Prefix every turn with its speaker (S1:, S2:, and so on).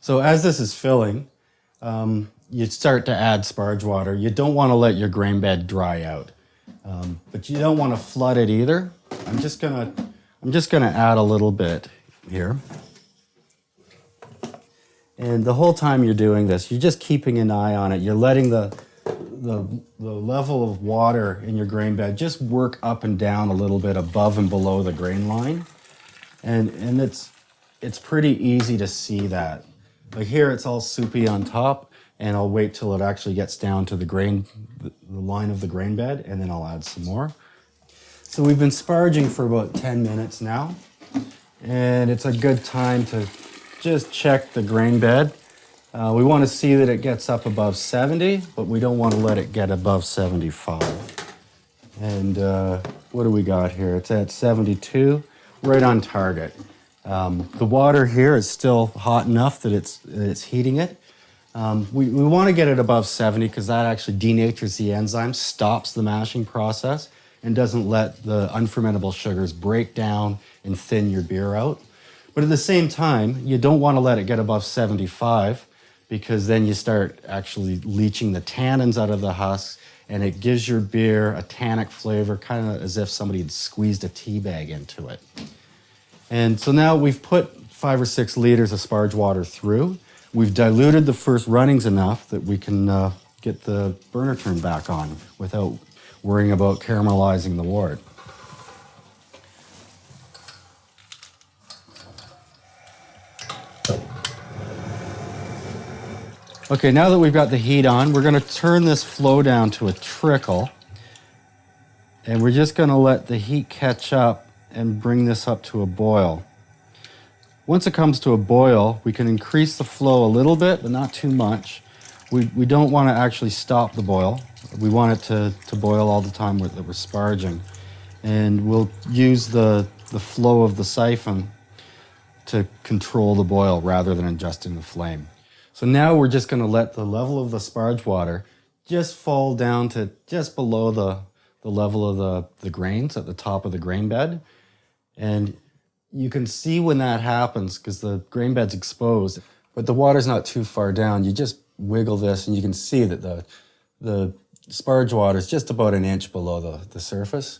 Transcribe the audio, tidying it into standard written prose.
S1: So as this is filling, you start to add sparge water. You don't want to let your grain bed dry out, but you don't want to flood it either. I'm just gonna add a little bit here. And the whole time you're doing this, you're just keeping an eye on it. You're letting the level of water in your grain bed just work up and down a little bit above and below the grain line. And it's pretty easy to see that. Like here, it's all soupy on top, and I'll wait till it actually gets down to the line of the grain bed, and then I'll add some more. So we've been sparging for about 10 minutes now, and it's a good time to just check the grain bed. We want to see that it gets up above 70, but we don't want to let it get above 75. And what do we got here? It's at 72, right on target. The water here is still hot enough that it's heating it. We want to get it above 70 because that actually denatures the enzyme, stops the mashing process, and doesn't let the unfermentable sugars break down and thin your beer out. But at the same time, you don't want to let it get above 75 because then you start actually leaching the tannins out of the husks, and it gives your beer a tannic flavor, kind of as if somebody had squeezed a tea bag into it. And so now we've put 5 or 6 liters of sparge water through. We've diluted the first runnings enough that we can get the burner turned back on without worrying about caramelizing the wort. Okay, now that we've got the heat on, we're going to turn this flow down to a trickle. And we're just going to let the heat catch up and bring this up to a boil. Once it comes to a boil, we can increase the flow a little bit, but not too much. We don't want to actually stop the boil. We want it to boil all the time that we're sparging. And we'll use the flow of the siphon to control the boil rather than adjusting the flame. So now we're just going to let the level of the sparge water just fall down to just below the level of the grains at the top of the grain bed. And you can see when that happens because the grain bed's exposed, but the water's not too far down. You just wiggle this and you can see that the sparge water is just about an inch below the surface.